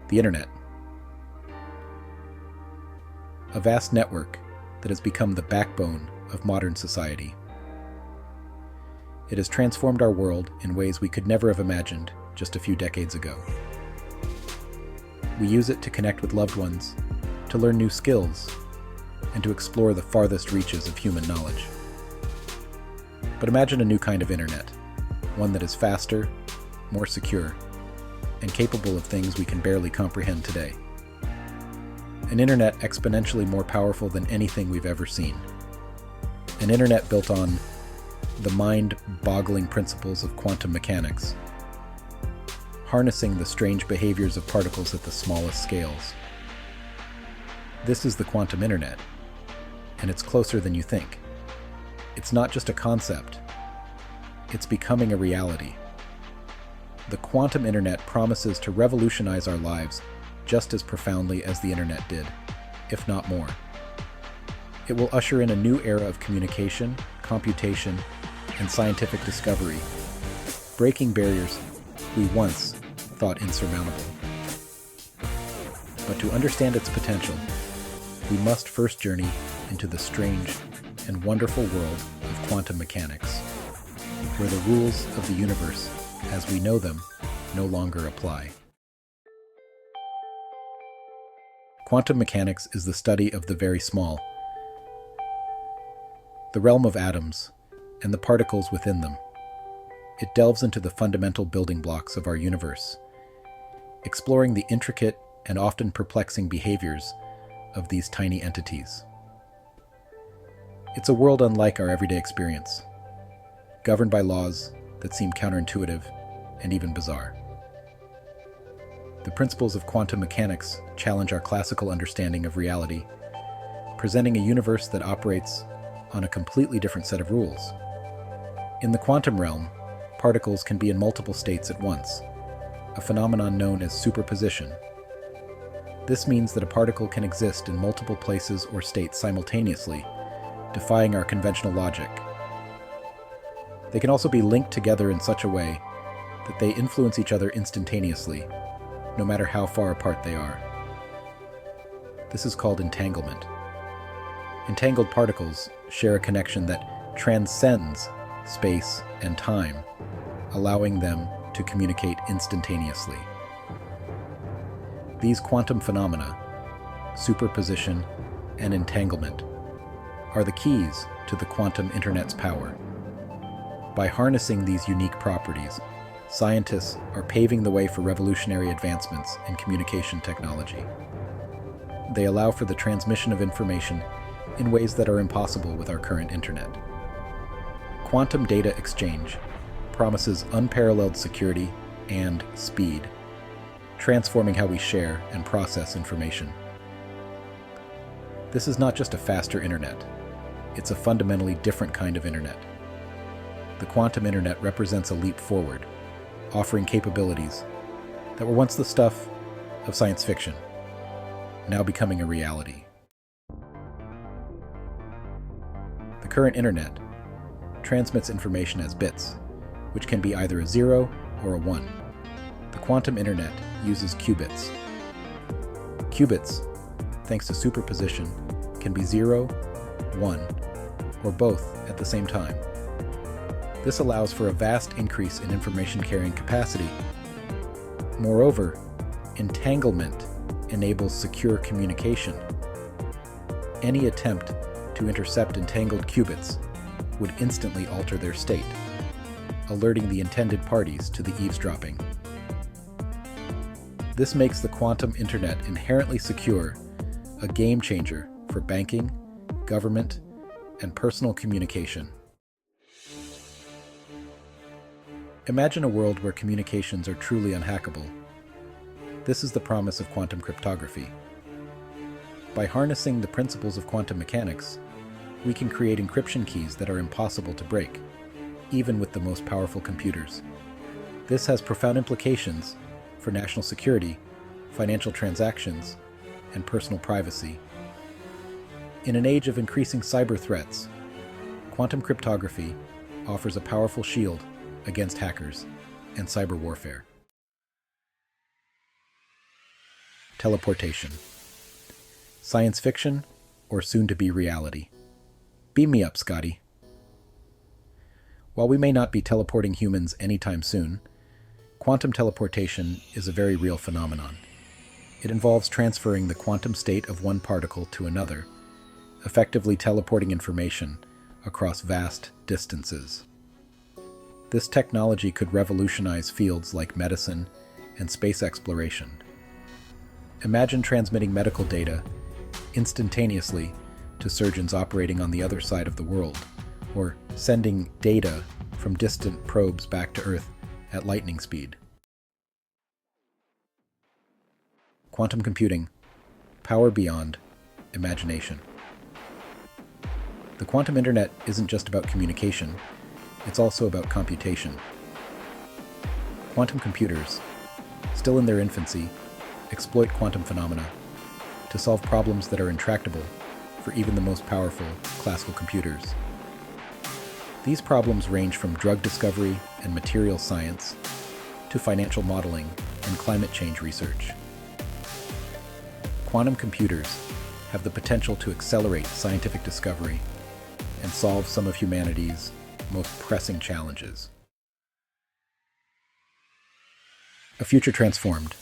The Internet. A vast network that has become the backbone of modern society. It has transformed our world in ways we could never have imagined just a few decades ago. We use it to connect with loved ones, to learn new skills, and to explore the farthest reaches of human knowledge. But imagine a new kind of internet, one that is faster, more secure, and capable of things we can barely comprehend today. An internet exponentially more powerful than anything we've ever seen. An internet built on the mind-boggling principles of quantum mechanics, harnessing the strange behaviors of particles at the smallest scales. This is the quantum internet, and it's closer than you think. It's not just a concept, it's becoming a reality. The quantum internet promises to revolutionize our lives just as profoundly as the internet did, if not more. It will usher in a new era of communication, computation, and scientific discovery, breaking barriers we once thought insurmountable. But to understand its potential, we must first journey into the strange and wonderful world of quantum mechanics, where the rules of the universe, as we know them, no longer apply. Quantum mechanics is the study of the very small, the realm of atoms, and the particles within them. It delves into the fundamental building blocks of our universe, exploring the intricate and often perplexing behaviors of these tiny entities. It's a world unlike our everyday experience, governed by laws that seem counterintuitive and even bizarre. The principles of quantum mechanics challenge our classical understanding of reality, presenting a universe that operates on a completely different set of rules. In the quantum realm, particles can be in multiple states at once, a phenomenon known as superposition. This means that a particle can exist in multiple places or states simultaneously, defying our conventional logic. They can also be linked together in such a way that they influence each other instantaneously, no matter how far apart they are. This is called entanglement. Entangled particles share a connection that transcends space and time, allowing them to communicate instantaneously. These quantum phenomena, superposition and entanglement, are the keys to the quantum internet's power. By harnessing these unique properties, scientists are paving the way for revolutionary advancements in communication technology. They allow for the transmission of information in ways that are impossible with our current internet. Quantum data exchange promises unparalleled security and speed, transforming how we share and process information. This is not just a faster internet, it's a fundamentally different kind of internet. The quantum internet represents a leap forward, offering capabilities that were once the stuff of science fiction, now becoming a reality. The current internet transmits information as bits, which can be either a 0 or a 1. The quantum internet uses qubits. Qubits, thanks to superposition, can be 0, 1, or both at the same time. This allows for a vast increase in information carrying capacity. Moreover, entanglement enables secure communication. Any attempt to intercept entangled qubits would instantly alter their state, alerting the intended parties to the eavesdropping. This makes the quantum internet inherently secure, a game changer for banking, government, and personal communication. Imagine a world where communications are truly unhackable. This is the promise of quantum cryptography. By harnessing the principles of quantum mechanics, we can create encryption keys that are impossible to break, even with the most powerful computers. This has profound implications for national security, financial transactions, and personal privacy. In an age of increasing cyber threats, quantum cryptography offers a powerful shield against hackers and cyber warfare. teleportation. Science fiction or soon-to-be reality? Beam me up, Scotty. While we may not be teleporting humans anytime soon, quantum teleportation is a very real phenomenon. It involves transferring the quantum state of one particle to another, effectively teleporting information across vast distances. This technology could revolutionize fields like medicine and space exploration. Imagine transmitting medical data instantaneously to surgeons operating on the other side of the world, or sending data from distant probes back to Earth at lightning speed. Quantum computing, power beyond imagination. The quantum internet isn't just about communication, it's also about computation. Quantum computers, still in their infancy, exploit quantum phenomena to solve problems that are intractable for even the most powerful classical computers. These problems range from drug discovery and material science to financial modeling and climate change research. Quantum computers have the potential to accelerate scientific discovery and solve some of humanity's most pressing challenges. A future transformed.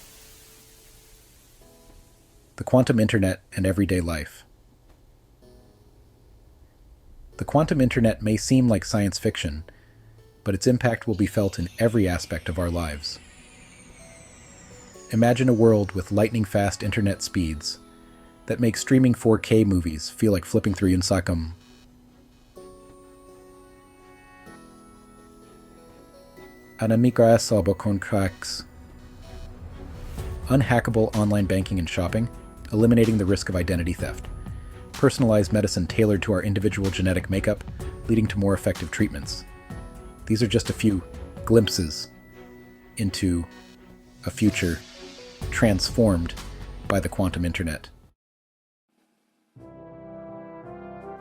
The quantum internet and everyday life. The quantum internet may seem like science fiction, but its impact will be felt in every aspect of our lives. Imagine a world with lightning-fast internet speeds that make streaming 4K movies feel like flipping through Instagram. Unhackable online banking and shopping, eliminating the risk of identity theft. Personalized medicine tailored to our individual genetic makeup, leading to more effective treatments. These are just a few glimpses into a future transformed by the quantum internet.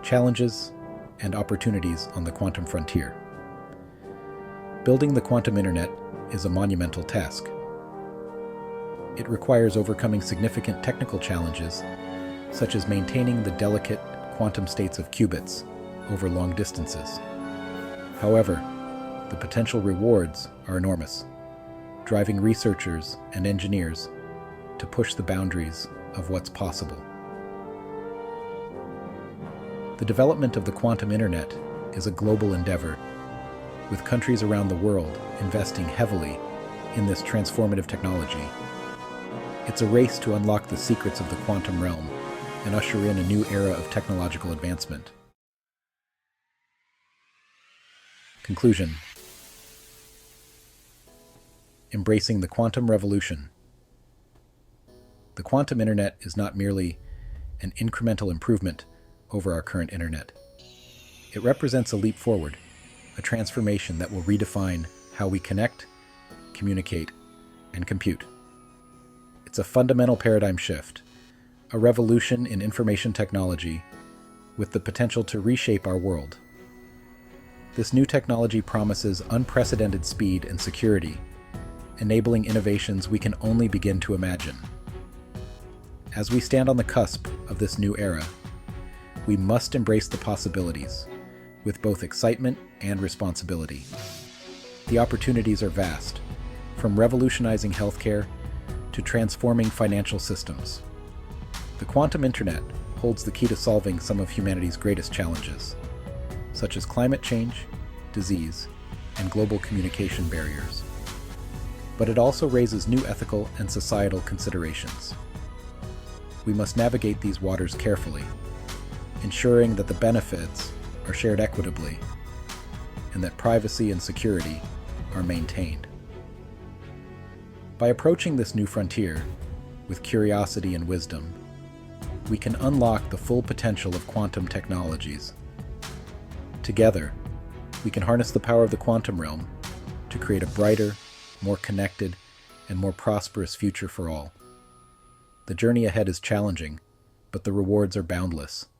Challenges and opportunities on the quantum frontier. Building the quantum internet is a monumental task. It requires overcoming significant technical challenges, such as maintaining the delicate quantum states of qubits over long distances. However, the potential rewards are enormous, driving researchers and engineers to push the boundaries of what's possible. The development of the quantum internet is a global endeavor, with countries around the world investing heavily in this transformative technology. It's a race to unlock the secrets of the quantum realm and usher in a new era of technological advancement. Conclusion. Embracing the quantum revolution. The quantum internet is not merely an incremental improvement over our current internet. It represents a leap forward, a transformation that will redefine how we connect, communicate, and compute. It's a fundamental paradigm shift, a revolution in information technology with the potential to reshape our world. This new technology promises unprecedented speed and security, enabling innovations we can only begin to imagine. As we stand on the cusp of this new era, we must embrace the possibilities with both excitement and responsibility. The opportunities are vast, from revolutionizing healthcare to transforming financial systems. The quantum internet holds the key to solving some of humanity's greatest challenges, such as climate change, disease, and global communication barriers. But it also raises new ethical and societal considerations. We must navigate these waters carefully, ensuring that the benefits are shared equitably and that privacy and security are maintained. By approaching this new frontier with curiosity and wisdom, we can unlock the full potential of quantum technologies. Together, we can harness the power of the quantum realm to create a brighter, more connected, and more prosperous future for all. The journey ahead is challenging, but the rewards are boundless.